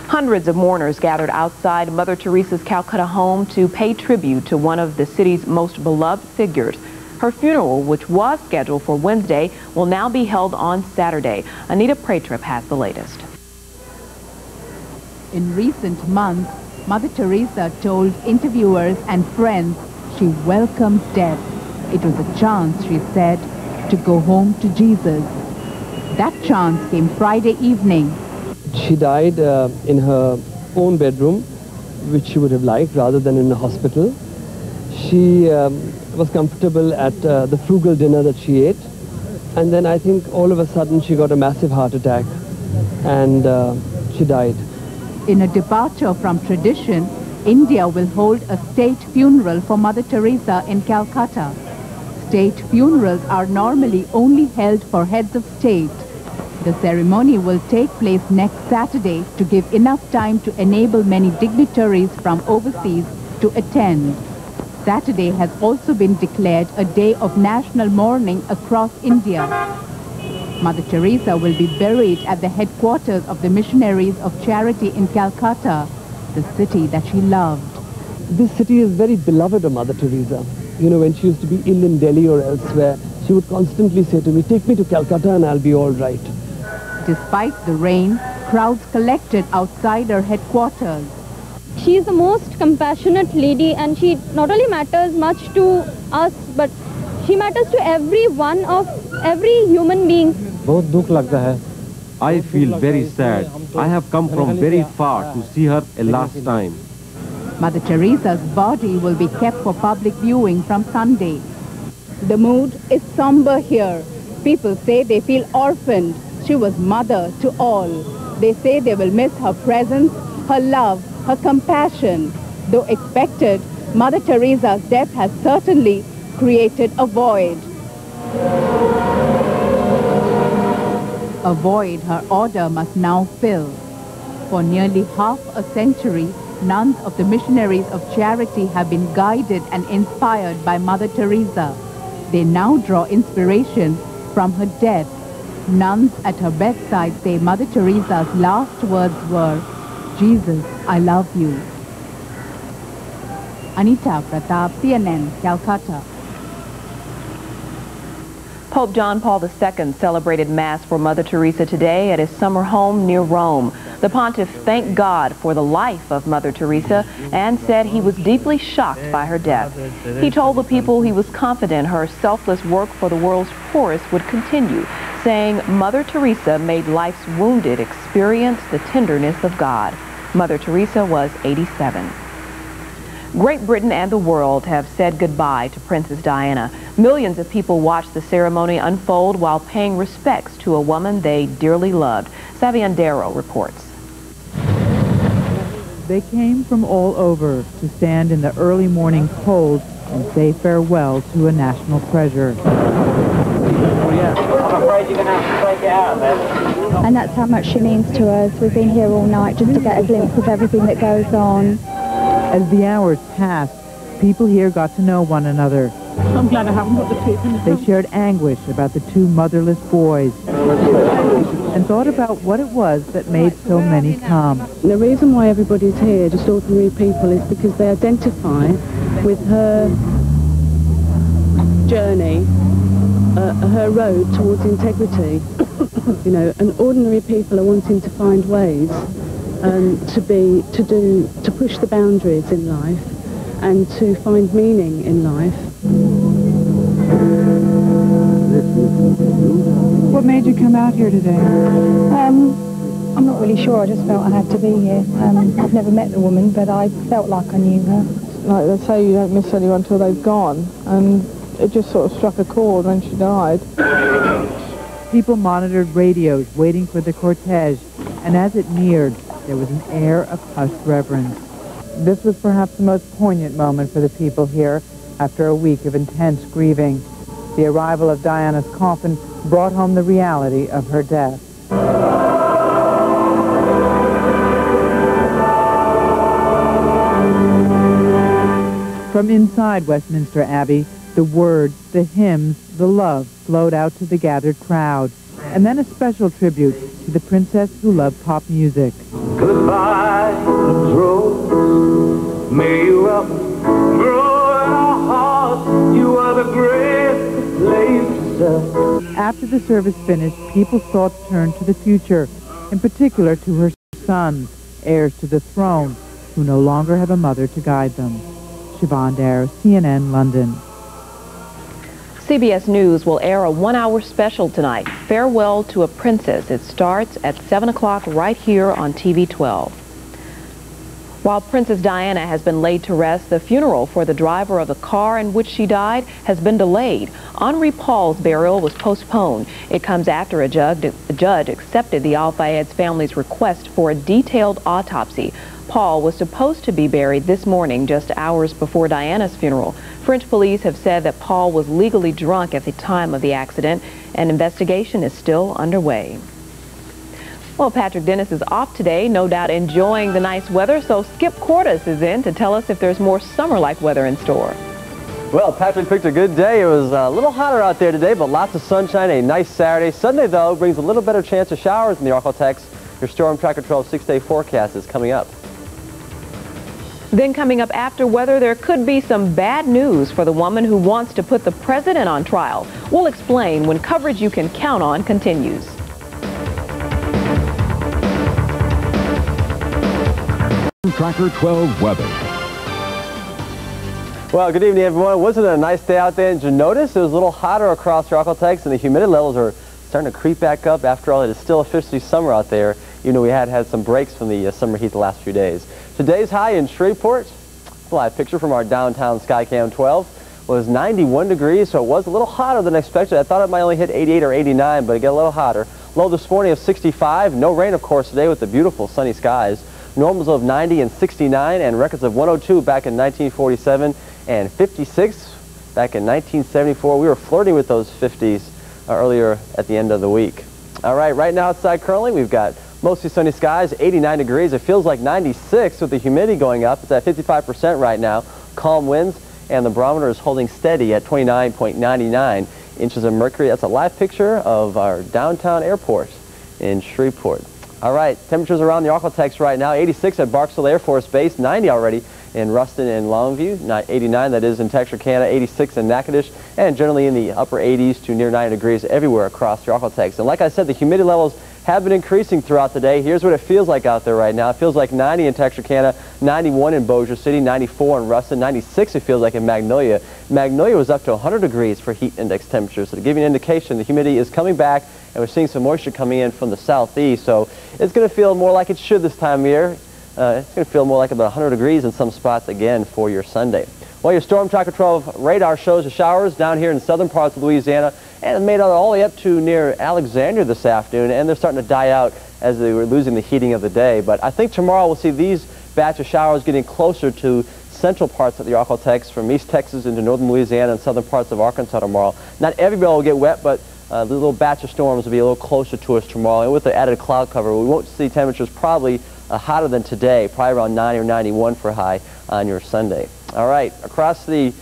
Hundreds of mourners gathered outside Mother Teresa's Calcutta home to pay tribute to one of the city's most beloved figures. Her funeral, which was scheduled for Wednesday, will now be held on Saturday. Anita Praytrip has the latest. In recent months, Mother Teresa told interviewers and friends she welcomed death. It was a chance, she said, to go home to Jesus. That chance came Friday evening. She died in her own bedroom, which she would have liked, rather than in a hospital. She was comfortable at the frugal dinner that she ate. And then I think all of a sudden she got a massive heart attack and she died. In a departure from tradition, India will hold a state funeral for Mother Teresa in Calcutta. State funerals are normally only held for heads of state. The ceremony will take place next Saturday to give enough time to enable many dignitaries from overseas to attend. Saturday has also been declared a day of national mourning across India. Mother Teresa will be buried at the headquarters of the Missionaries of Charity in Calcutta, the city that she loved. This city is very beloved of Mother Teresa. You know, when she used to be ill in Delhi or elsewhere, she would constantly say to me, "Take me to Calcutta and I'll be all right." Despite the rain, crowds collected outside her headquarters. She is the most compassionate lady, and she not only matters much to us, but she matters to every human being. बहुत दुख लगता है. I feel very sad. I have come from very far to see her a last time. Mother Teresa's body will be kept for public viewing from Sunday. The mood is somber here. People say they feel orphaned. She was mother to all. They say they will miss her presence, her love, her compassion. Though expected, Mother Teresa's death has certainly created a void. A void her order must now fill. For nearly half a century, nuns of the Missionaries of Charity have been guided and inspired by Mother Teresa. They now draw inspiration from her death. Nuns at her bedside say Mother Teresa's last words were, "Jesus, I love you." Anita Pratap, CNN, Calcutta. Pope John Paul II celebrated Mass for Mother Teresa today at his summer home near Rome. The pontiff thanked God for the life of Mother Teresa and said he was deeply shocked by her death. He told the people he was confident her selfless work for the world's poorest would continue, saying Mother Teresa made life's wounded experience the tenderness of God. Mother Teresa was 87. Great Britain and the world have said goodbye to Princess Diana. Millions of people watched the ceremony unfold while paying respects to a woman they dearly loved. Saviandero reports. They came from all over to stand in the early morning cold and say farewell to a national treasure. I'm afraid you're going to have to take it out then. And that's how much she means to us. We've been here all night just to get a glimpse of everything that goes on. As the hours passed, people here got to know one another. I'm glad I haven't got the teeth in it. They shared anguish about the two motherless boys and thought about what it was that made so many come. The reason why everybody's here, just ordinary people, is because they identify with her journey, her road towards integrity. You know, and ordinary people are wanting to find ways to push the boundaries in life and to find meaning in life. What made you come out here today? I'm not really sure. I just felt I had to be here. I've never met the woman, but I felt like I knew her. Like they say, you don't miss anyone until they've gone, and it just sort of struck a chord when she died. People monitored radios waiting for the cortege, and as it neared, there was an air of hushed reverence. This was perhaps the most poignant moment for the people here after a week of intense grieving. The arrival of Diana's coffin brought home the reality of her death. From inside Westminster Abbey, the words, the hymns, the love flowed out to the gathered crowd, and then a special tribute to the princess who loved pop music. Goodbye, rose. May you up grow in our hearts. You are the greatest place. After the service finished, people's thoughts turned to the future, in particular to her sons, heirs to the throne, who no longer have a mother to guide them. Siobhan Darrow, CNN, London. CBS News will air a one-hour special tonight, Farewell to a Princess. It starts at 7 o'clock right here on TV 12. While Princess Diana has been laid to rest, the funeral for the driver of the car in which she died has been delayed. Henri Paul's burial was postponed. It comes after a judge accepted the Al Fayed's family's request for a detailed autopsy. Paul was supposed to be buried this morning, just hours before Diana's funeral. French police have said that Paul was legally drunk at the time of the accident. An investigation is still underway. Well, Patrick Dennis is off today, no doubt enjoying the nice weather, so Skip Kordas is in to tell us if there's more summer-like weather in store. Well, Patrick picked a good day. It was a little hotter out there today, but lots of sunshine, a nice Saturday. Sunday, though, brings a little better chance of showers in the Ark-La-Tex. Your Storm Tracker 12 6-day forecast is coming up. Then coming up after weather, there could be some bad news for the woman who wants to put the president on trial. We'll explain when coverage you can count on continues. Tracker 12 weather. Well, good evening, everyone. Wasn't it a nice day out there? Did you notice it was a little hotter across your Ark-La-Tex, and the humidity levels are starting to creep back up? After all, it is still officially summer out there. You know, we had some breaks from the summer heat the last few days. Today's high in Shreveport, a live picture from our downtown Skycam 12, was 91 degrees, so it was a little hotter than expected. I thought it might only hit 88 or 89, but it got a little hotter. Low this morning of 65. No rain, of course, today with the beautiful sunny skies. Normals of 90 and 69, and records of 102 back in 1947 and 56 back in 1974. We were flirting with those 50s earlier at the end of the week. All right, right now outside currently, we've got mostly sunny skies, 89 degrees. It feels like 96 with the humidity going up. It's at 55% right now. Calm winds, and the barometer is holding steady at 29.99 inches of mercury. That's a live picture of our downtown airport in Shreveport. All right, temperatures around the Ark-La-Tex right now, 86 at Barksville Air Force Base, 90 already in Ruston and Longview, 89 that is in Texarkana, 86 in Natchitoches, and generally in the upper 80s to near 90 degrees everywhere across the Ark-La-Tex. And like I said, the humidity levels have been increasing throughout the day. Here's what it feels like out there right now. It feels like 90 in Texarkana, 91 in Bossier City, 94 in Ruston, 96 it feels like in Magnolia. Magnolia was up to 100 degrees for heat index temperatures. So to give you an indication, the humidity is coming back, and we're seeing some moisture coming in from the southeast. So it's going to feel more like it should this time of year. It's going to feel more like about 100 degrees in some spots again for your Sunday. Well, your Storm Tracker 12 radar shows the showers down here in southern parts of Louisiana, and it made it all the way up to near Alexandria this afternoon, and they're starting to die out as they were losing the heating of the day. But I think tomorrow we'll see these batch of showers getting closer to central parts of the Ark-La-Tex, from East Texas into northern Louisiana and southern parts of Arkansas tomorrow. Not everybody will get wet, but the little batch of storms will be a little closer to us tomorrow. And with the added cloud cover, we won't see temperatures probably hotter than today, probably around 90 or 91 for high on your Sunday. All right, across the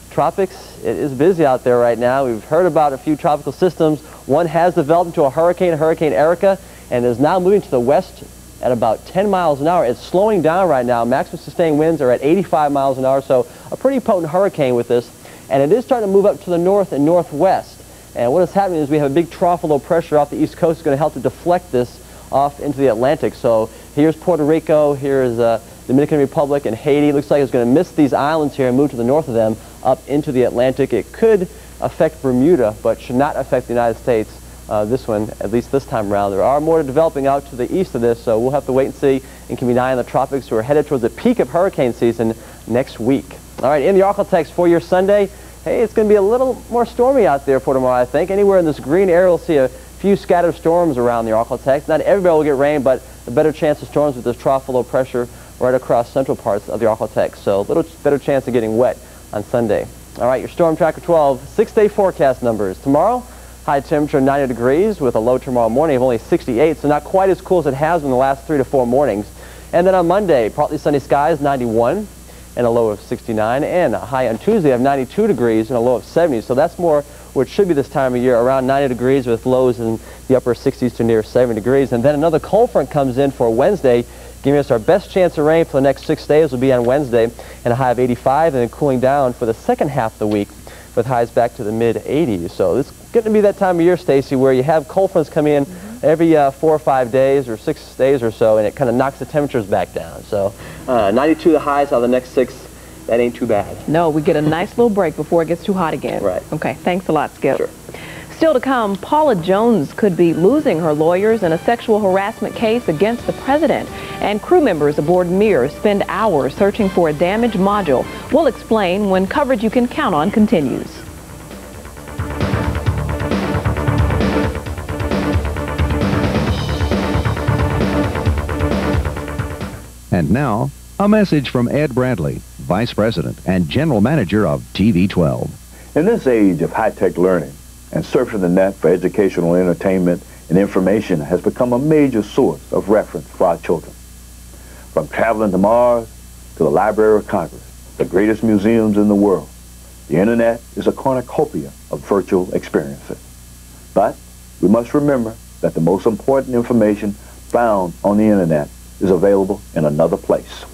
tropics, it is busy out there right now. We've heard about a few tropical systems. One has developed into a hurricane, Hurricane Erica, and is now moving to the west at about 10 miles an hour. It's slowing down right now. Maximum sustained winds are at 85 miles an hour, so a pretty potent hurricane with this. And it is starting to move up to the north and northwest. And what is happening is we have a big trough of low pressure off the east coast. It's going to help to deflect this off into the Atlantic. So here's Puerto Rico, here's Dominican Republic and Haiti. Looks like it's going to miss these islands here and move to the north of them up into the Atlantic. It could affect Bermuda, but should not affect the United States. This one, at least this time around. There are more developing out to the east of this, so we'll have to wait and see, and keep an eye on the tropics. We're headed towards the peak of hurricane season next week. All right, in the Ark-La-Tex for your Sunday, hey, it's going to be a little more stormy out there for tomorrow, I think. Anywhere in this green area, we'll see a few scattered storms around the Ark-La-Tex. Not everybody will get rain, but a better chance of storms with this trough of low pressure right across central parts of the Ark-La-Tex. So a little better chance of getting wet on Sunday. All right, your Storm Tracker 12 6-day forecast numbers. Tomorrow, high temperature 90 degrees with a low tomorrow morning of only 68, so not quite as cool as it has been the last 3 to 4 mornings. And then on Monday, partly sunny skies, 91 and a low of 69, and a high on Tuesday of 92 degrees and a low of 70. So that's more where it should be this time of year, around 90 degrees with lows in the upper 60s to near 70 degrees. And then another cold front comes in for Wednesday. Giving us our best chance of rain for the next 6 days will be on Wednesday and a high of 85, and then cooling down for the second half of the week with highs back to the mid-80s. So it's going to be that time of year, Stacy, where you have cold fronts come in every 4 or 5 days or 6 days or so, and it kind of knocks the temperatures back down. So 92 the highs out of the next 6. That ain't too bad. No, we get a nice little break before it gets too hot again. Right. Okay, thanks a lot, Skip. Sure. Still to come, Paula Jones could be losing her lawyers in a sexual harassment case against the president. And crew members aboard Mir spend hours searching for a damaged module. We'll explain when coverage you can count on continues. And now, a message from Ed Bradley, Vice President and General Manager of TV12. In this age of high-tech learning and surfing the net for educational entertainment and information has become a major source of reference for our children. From traveling to Mars to the Library of Congress, the greatest museums in the world, the Internet is a cornucopia of virtual experiences. But we must remember that the most important information found on the Internet is available in another place.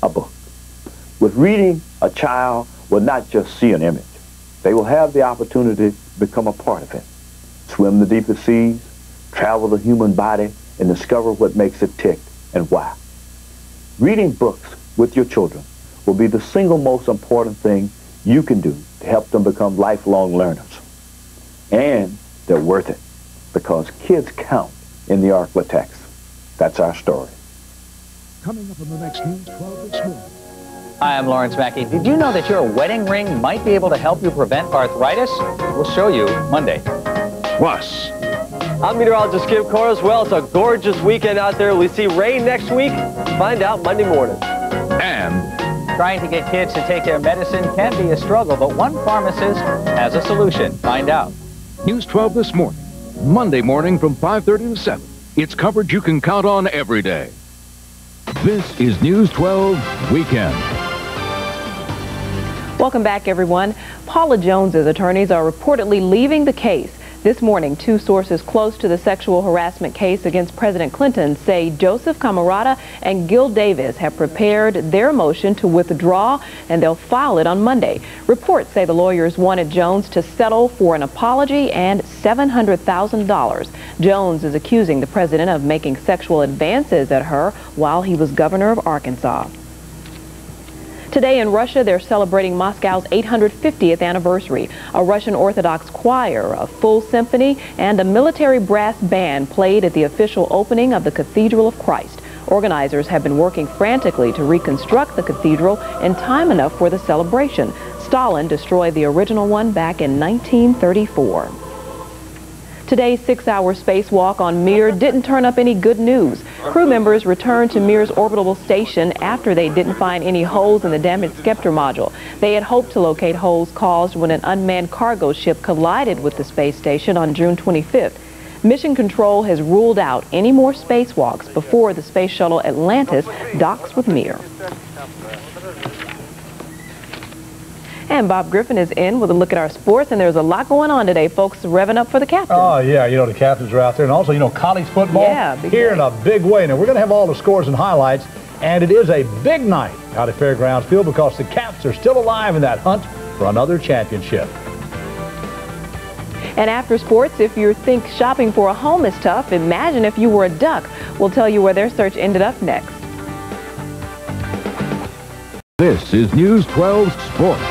A book. With reading, a child will not just see an image. They will have the opportunity to become a part of it. Swim the deepest seas, travel the human body, and discover what makes it tick and why. Reading books with your children will be the single most important thing you can do to help them become lifelong learners. And they're worth it, because kids count in the Arklatex. That's our story. Coming up on the next News 12 this morning. Hi, I'm Lawrence Mackey. Did you know that your wedding ring might be able to help you prevent arthritis? We'll show you Monday. Plus, I'm meteorologist Skip Kordas. Well, it's a gorgeous weekend out there. We see rain next week. Find out Monday morning. And trying to get kids to take their medicine can be a struggle, but one pharmacist has a solution. Find out. News 12 this morning. Monday morning from 5:30 to 7. It's coverage you can count on every day. This is News 12 Weekend. Welcome back, everyone. Paula Jones's attorneys are reportedly leaving the case. This morning, 2 sources close to the sexual harassment case against President Clinton say Joseph Camarata and Gil Davis have prepared their motion to withdraw, and they'll file it on Monday. Reports say the lawyers wanted Jones to settle for an apology and $700,000. Jones is accusing the president of making sexual advances at her while he was governor of Arkansas. Today in Russia, they're celebrating Moscow's 850th anniversary. A Russian Orthodox choir, a full symphony, and a military brass band played at the official opening of the Cathedral of Christ. Organizers have been working frantically to reconstruct the cathedral in time enough for the celebration. Stalin destroyed the original one back in 1934. Today's 6-hour spacewalk on Mir didn't turn up any good news. Crew members returned to Mir's orbital station after they didn't find any holes in the damaged Scepter module. They had hoped to locate holes caused when an unmanned cargo ship collided with the space station on June 25th. Mission Control has ruled out any more spacewalks before the space shuttle Atlantis docks with Mir. And Bob Griffin is in with a look at our sports, and there's a lot going on today, folks, revving up for the Captains. Oh, yeah, you know, the Captains are out there, and also, you know, college football here in a big way. Now, we're going to have all the scores and highlights, and it is a big night out at Fairgrounds Field because the Caps are still alive in that hunt for another championship. And after sports, if you think shopping for a home is tough, imagine if you were a duck. We'll tell you where their search ended up next. this is News 12 Sports.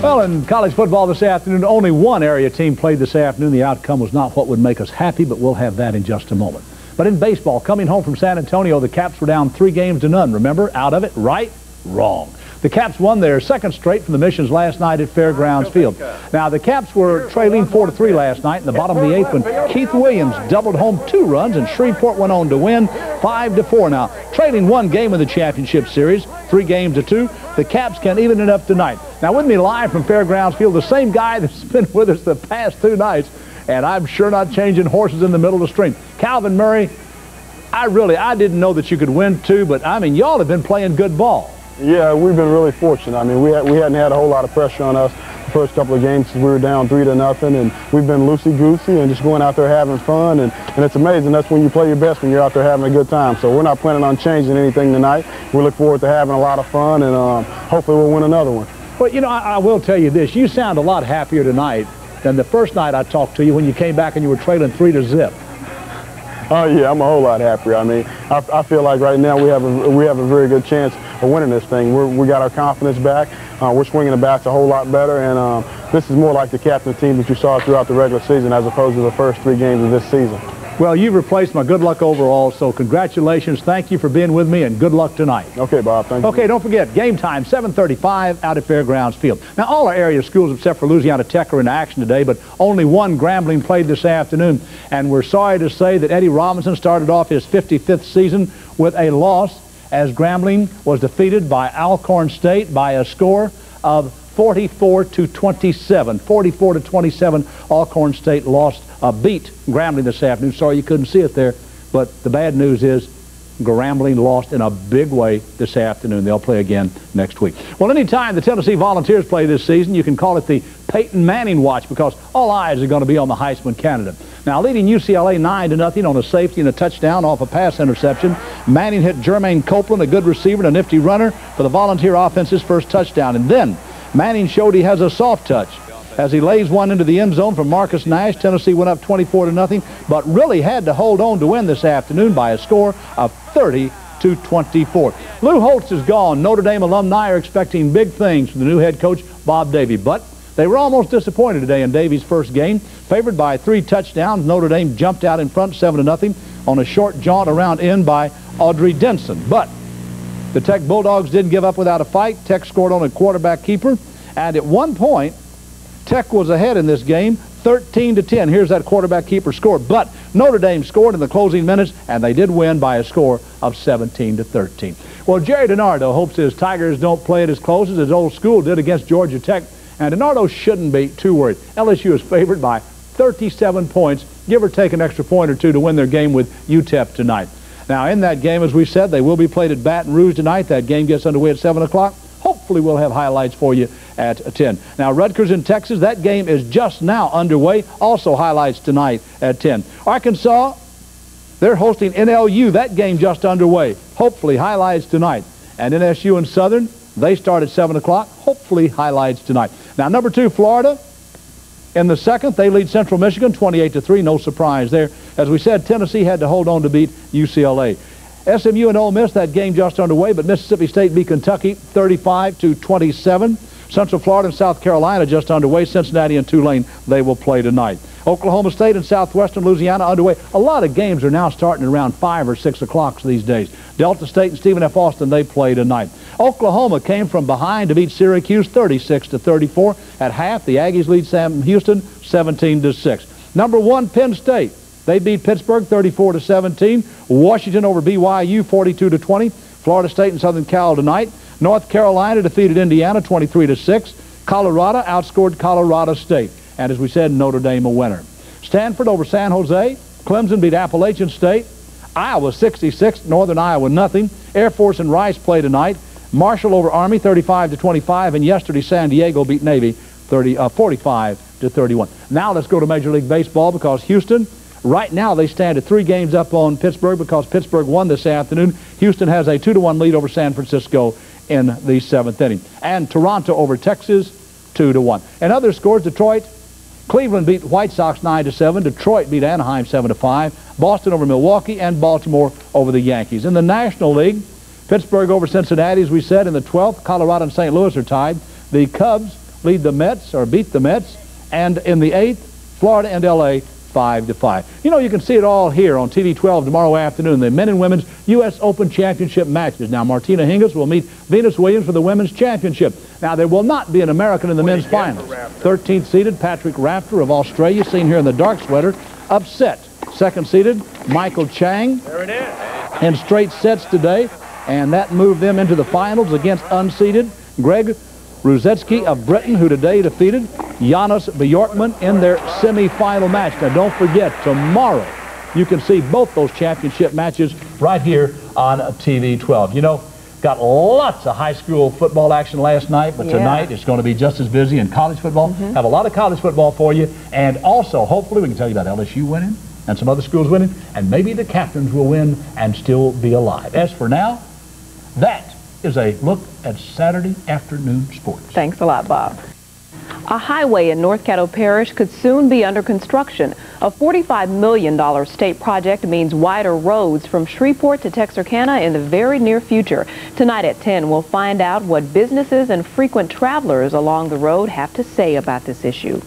Well, in college football this afternoon, only one area team played this afternoon. The outcome was not what would make us happy, but we'll have that in just a moment. But in baseball, coming home from San Antonio, the Caps were down 3-0. Remember, out of it, right? Wrong. The Caps won their second straight from the Missions last night at Fairgrounds Field. Now, the Caps were trailing 4-3 last night in the bottom of the 8th when Keith Williams doubled home 2 runs, and Shreveport went on to win 5-4. Now, trailing 1 game in the championship series, 3-2, the Caps can even it up tonight. Now, with me live from Fairgrounds Field, the same guy that's been with us the past 2 nights, and I'm sure not changing horses in the middle of the stream. Calvin Murray, I didn't know that you could win 2, but, I mean, y'all have been playing good ball. Yeah, we've been really fortunate. I mean, we hadn't had a whole lot of pressure on us. the first couple of games we were down 3-0, and we've been loosey-goosey and just going out there having fun, and it's amazing. That's when you play your best, when you're out there having a good time. So we're not planning on changing anything tonight. We look forward to having a lot of fun, and hopefully we'll win another one. Well, you know, I will tell you this. You sound a lot happier tonight than the first night I talked to you when you came back and you were trailing 3-0. Oh yeah, I'm a whole lot happier. I mean, I feel like right now we have a very good chance of winning this thing. We got our confidence back. We're swinging the bats a whole lot better, and this is more like the captain team that you saw throughout the regular season as opposed to the first 3 games of this season. Well, you've replaced my good luck overall, so congratulations. Thank you for being with me, and good luck tonight. Okay, Bob. Thank you. Okay, don't forget, game time, 7:35 out at Fairgrounds Field. Now, all our area schools except for Louisiana Tech are in action today, but only one Grambling played this afternoon, and we're sorry to say that Eddie Robinson started off his 55th season with a loss as Grambling was defeated by Alcorn State by a score of 44-27. 44-27, Alcorn State beat Grambling this afternoon. Sorry you couldn't see it there, but the bad news is Grambling lost in a big way this afternoon. They'll play again next week. Well, anytime the Tennessee Volunteers play this season, you can call it the Peyton Manning watch because all eyes are going to be on the Heisman candidate. Now, leading UCLA 9-0 on a safety and a touchdown off a pass interception, Manning hit Jermaine Copeland, a good receiver and a nifty runner, for the Volunteer offense's first touchdown. And then Manning showed he has a soft touch as he lays one into the end zone from Marcus Nash. Tennessee went up 24-0, but really had to hold on to win this afternoon by a score of 30-24. Lou Holtz is gone. Notre Dame alumni are expecting big things from the new head coach, Bob Davie, but they were almost disappointed today in Davie's first game. Favored by 3 touchdowns, Notre Dame jumped out in front 7-0 on a short jaunt around in by Audrey Denson. But the Tech Bulldogs didn't give up without a fight. Tech scored on a quarterback keeper, and at one point, Tech was ahead in this game, 13-10. Here's that quarterback keeper score. But Notre Dame scored in the closing minutes, and they did win by a score of 17-13. Well, Jerry DiNardo hopes his Tigers don't play it as close as his old school did against Georgia Tech, and DiNardo shouldn't be too worried. LSU is favored by 37 points, give or take an extra point or two to win their game with UTEP tonight. Now, in that game, as we said, they will be played at Baton Rouge tonight. That game gets underway at 7 o'clock. Hopefully, we'll have highlights for you at 10. Now, Rutgers in Texas, that game is just now underway. Also highlights tonight at 10. Arkansas, they're hosting NLU. That game just underway. Hopefully, highlights tonight. And NSU and Southern, they start at 7 o'clock. Hopefully, highlights tonight. Now, number 2, Florida. In the second, they lead Central Michigan 28-3. No surprise there. As we said, Tennessee had to hold on to beat UCLA. SMU and Ole Miss, that game just underway, but Mississippi State beat Kentucky 35-27. Central Florida and South Carolina just underway. Cincinnati and Tulane, they will play tonight. Oklahoma State and Southwestern Louisiana underway. A lot of games are now starting around 5 or 6 o'clock these days. Delta State and Stephen F. Austin, they play tonight. Oklahoma came from behind to beat Syracuse 36-34. At half, the Aggies lead Sam Houston 17-6. Number 1, Penn State. They beat Pittsburgh 34-17. Washington over BYU 42-20. Florida State and Southern Cal tonight. North Carolina defeated Indiana 23-6. Colorado outscored Colorado State. And as we said, Notre Dame a winner. Stanford over San Jose. Clemson beat Appalachian State. Iowa 66, Northern Iowa nothing. Air Force and Rice play tonight. Marshall over Army 35-25. And yesterday San Diego beat Navy 45-31. Now let's go to Major League Baseball because Houston, right now they stand at 3 games up on Pittsburgh because Pittsburgh won this afternoon. Houston has a 2-1 lead over San Francisco in the 7th inning. And Toronto over Texas 2-1. And other scores, Cleveland beat White Sox 9-7. Detroit beat Anaheim 7-5. Boston over Milwaukee and Baltimore over the Yankees. In the National League, Pittsburgh over Cincinnati, as we said, in the 12th. Colorado and St. Louis are tied. The Cubs lead the Mets, or beat the Mets. And in the 8th, Florida and L.A. 5-5. You know, you can see it all here on TV 12 tomorrow afternoon, the men and women's U.S. Open Championship matches. Now, Martina Hingis will meet Venus Williams for the women's championship. Now, there will not be an American in the men's finals. 13th seeded Patrick Rafter of Australia, seen here in the dark sweater, upset. 2nd seeded Michael Chang in straight sets today, and that moved them into the finals against unseeded Greg Ruzetsky of Britain, who today defeated Janos Bjorkman in their semifinal match. Now, don't forget, tomorrow you can see both those championship matches right here on TV 12. You know, Got lots of high school football action last night, but tonight it's going to be just as busy in college football. Have a lot of college football for you, and also hopefully we can tell you about LSU winning and some other schools winning, and maybe the Captains will win and still be alive. As for now, that is a look at Saturday afternoon sports. Thanks a lot, Bob. A highway in North Caddo Parish could soon be under construction. A $45 million state project means wider roads from Shreveport to Texarkana in the very near future. Tonight at 10, we'll find out what businesses and frequent travelers along the road have to say about this issue.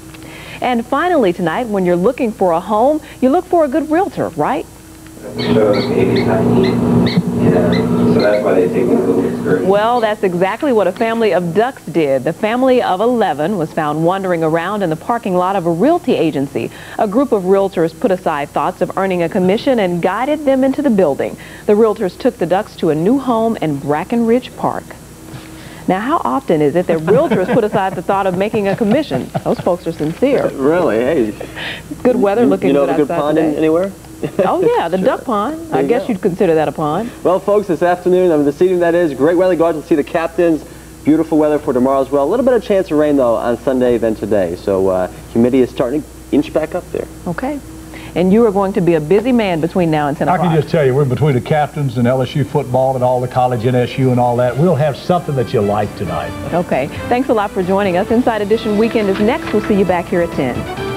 And finally tonight, when you're looking for a home, you look for a good realtor, right? So that's why they take these little excursions. Well, that's exactly what a family of ducks did. The family of 11 was found wandering around in the parking lot of a realty agency. A group of realtors put aside thoughts of earning a commission and guided them into the building. The realtors took the ducks to a new home in Brackenridge Park. Now, how often is it that realtors put aside the thought of making a commission? Those folks are sincere. Really? Hey. Good weather looking good outside a good pond today. Anywhere? Oh, yeah, the duck pond. I guess you'd consider that a pond. Well, folks, this afternoon, this evening that is, great weather. Go out and see the Captains. Beautiful weather for tomorrow as well. A little bit of chance of rain, though, on Sunday than today. So humidity is starting to inch back up there. Okay. And you are going to be a busy man between now and 10 o'clock. I can just tell you, we're between the Captains and LSU football and all the college NSU and all that. We'll have something that you like tonight. Okay. Thanks a lot for joining us. Inside Edition Weekend is next. We'll see you back here at 10.